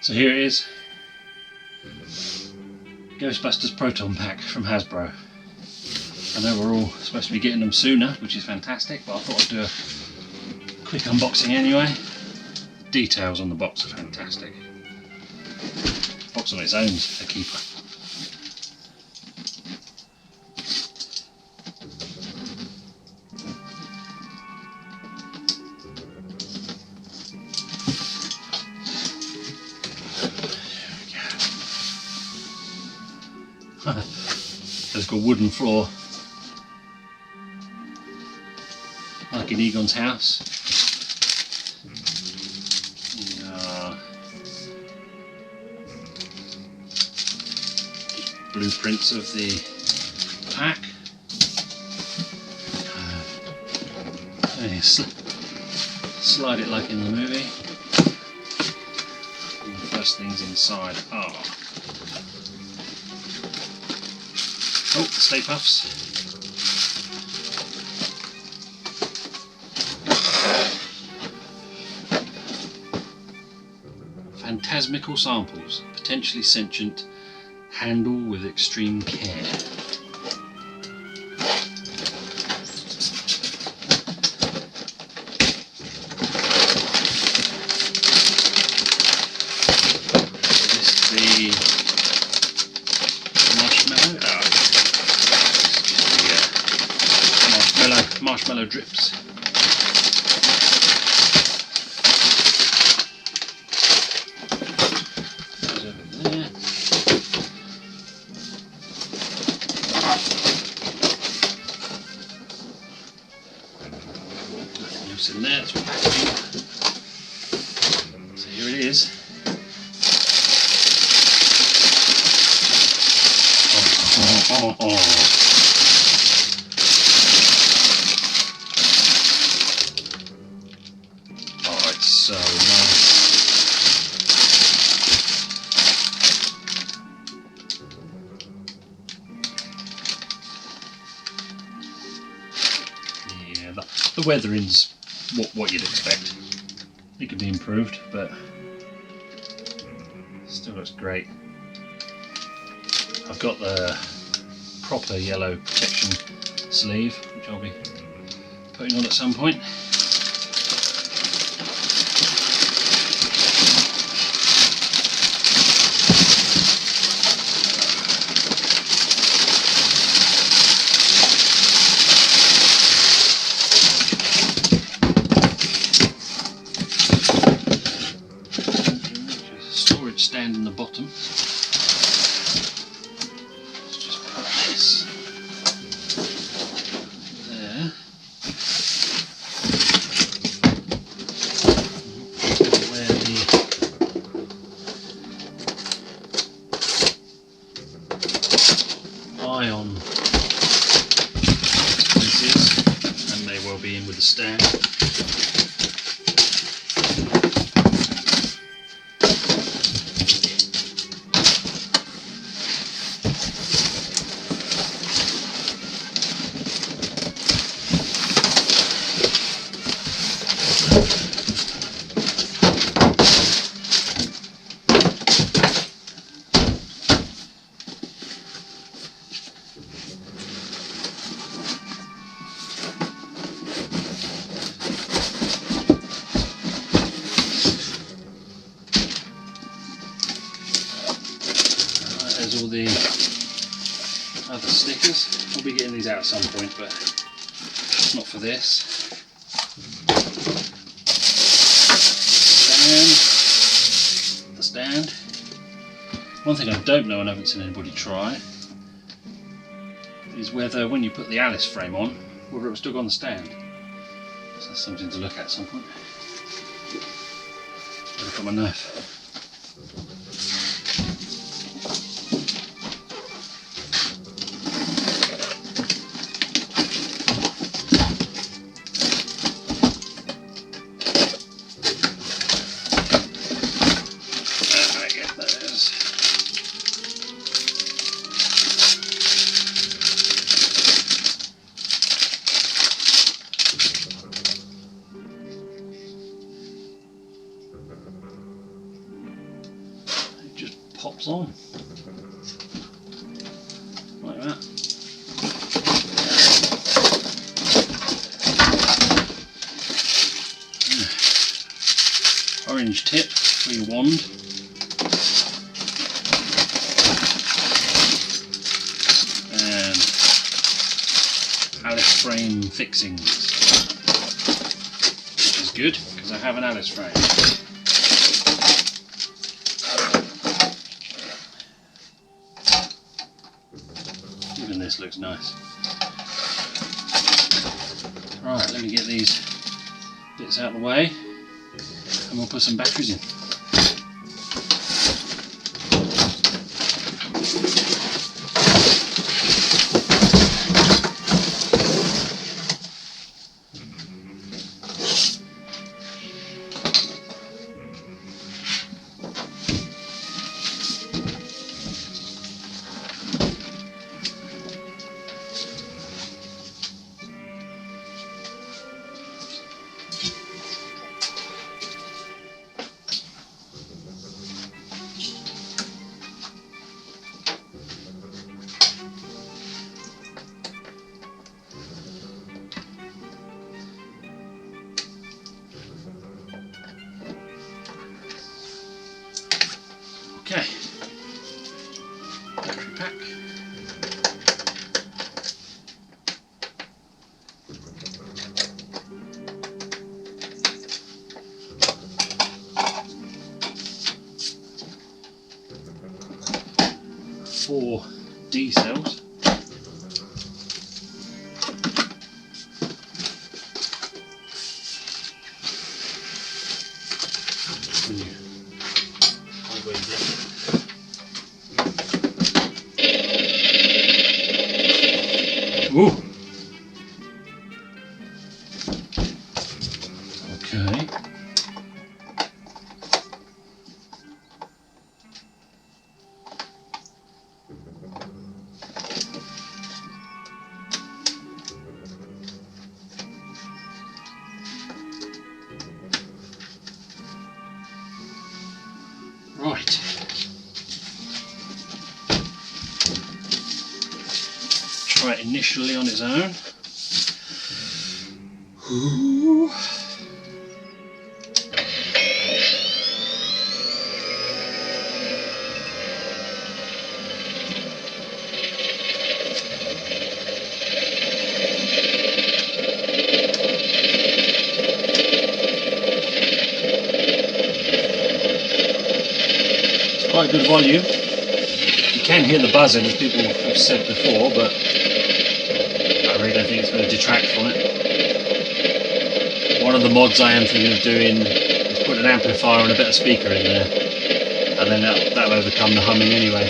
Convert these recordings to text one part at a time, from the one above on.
So here it is, Ghostbusters Proton Pack from Hasbro. I know we're all supposed to be getting them sooner, which is fantastic, but I thought I'd do a quick unboxing anyway. Details on the box are fantastic. The box on its own is a keeper. It's got a wooden floor, like in Egon's house. Blueprints of the pack. Slide it like in the movie. And the first things inside are the Stay Puffs. Phantasmical samples, potentially sentient. Handle with extreme care. Is this the marshmallow? It's just the marshmallow drips. Goes over there. Nothing else in there, it's packaging. So here it is. Oh, it's so nice. Yeah, the weathering's what you'd expect. It could be improved, but still looks great. I've got the proper yellow protection sleeve, which I'll be putting on at some point. Storage stand in the bottom. Let's just put this there. Where the ion pieces, and they will be in with the stand. There's all the other stickers. I'll be getting these out at some point, but not for this. The stand. One thing I don't know and I haven't seen anybody try is whether when you put the Alice frame on, whether it will still go on the stand. So that's something to look at some point. Look at my knife. pops on. Like that. Orange tip for your wand. And Alice frame fixings. Which is good because I have an Alice frame. Even this looks nice. Right, let me get these bits out of the way and we'll put some batteries in. Okay, battery pack. Four D cells. Ooh. Okay. Right. Try it initially on its own. Ooh. It's quite good volume. You can hear the buzzing, as people have said before, but I really don't think it's going to detract from it. One of the mods I am thinking of doing is put an amplifier and a better speaker in there, and then that'll overcome the humming anyway.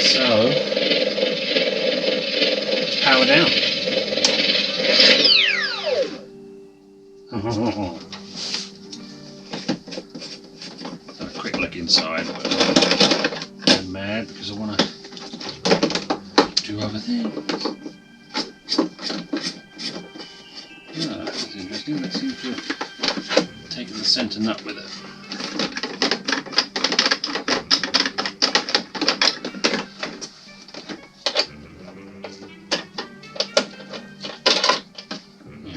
So, let's power down. Have a quick look inside, but I'm mad because I want to do other things. Oh, that's interesting. That seems to have taken the centre nut with it.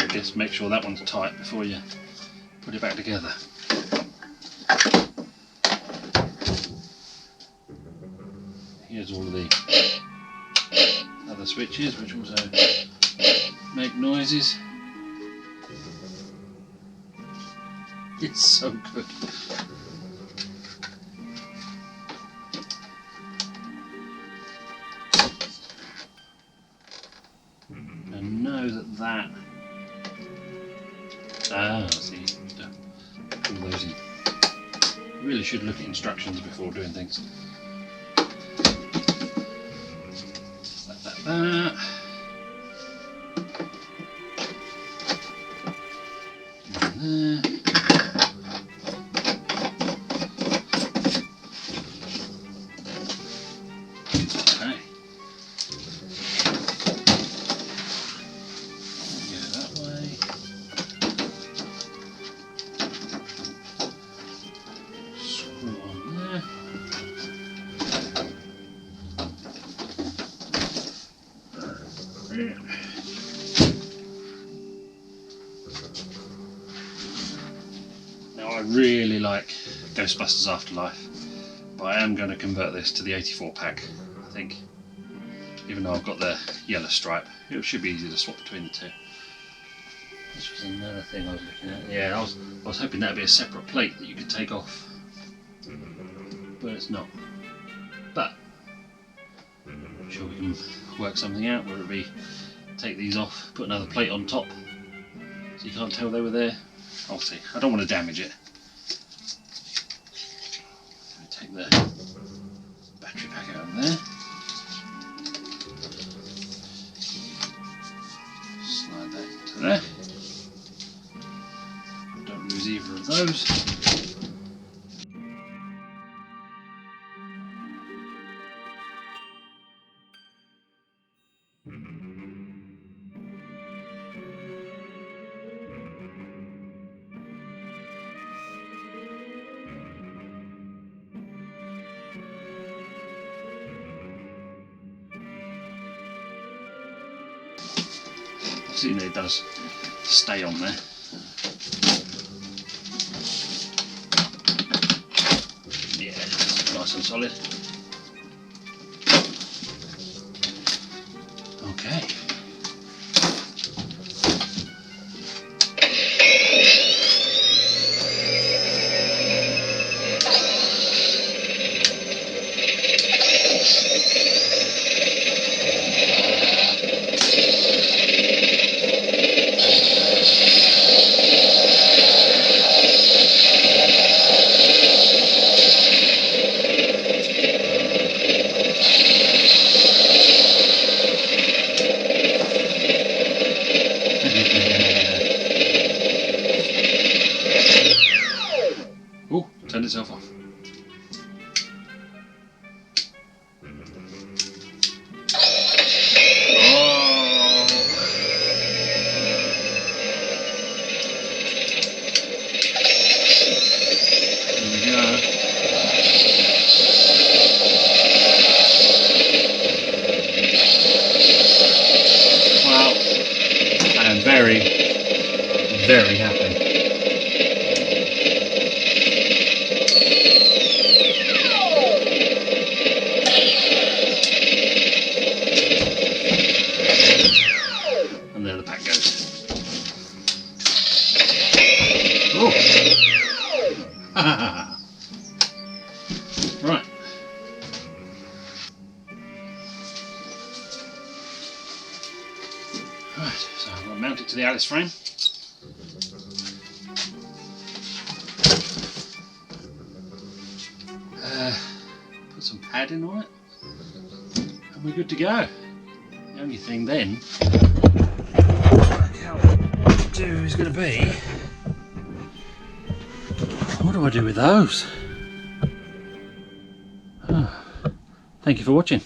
I guess make sure that one's tight before you put it back together. Here's all of the other switches, which also make noises. It's so good. And know that see, pull those in. Really should look at instructions before doing things. Just like that. And there. really like Ghostbusters Afterlife, but I am going to convert this to the 84 pack, I think. Even though I've got the yellow stripe, it should be easy to swap between the two. This was another thing I was looking at. Yeah, I was hoping that would be a separate plate that you could take off, but it's not. But I'm sure we can work something out, whether it be take these off, put another plate on top so you can't tell they were there. I'll see. I don't want to damage it. Let me take the battery pack out of there. Slide that into there. Don't lose either of those. See, it does stay on there. Yeah, nice and solid. Okay. Oh, turned itself off. Very happy. And there the pack goes. Oh. Right. Right, so I'll mount it to the Alice frame. Put some padding on it, and we're good to go. The only thing then to do is going to be, what do I do with those? Oh, thank you for watching.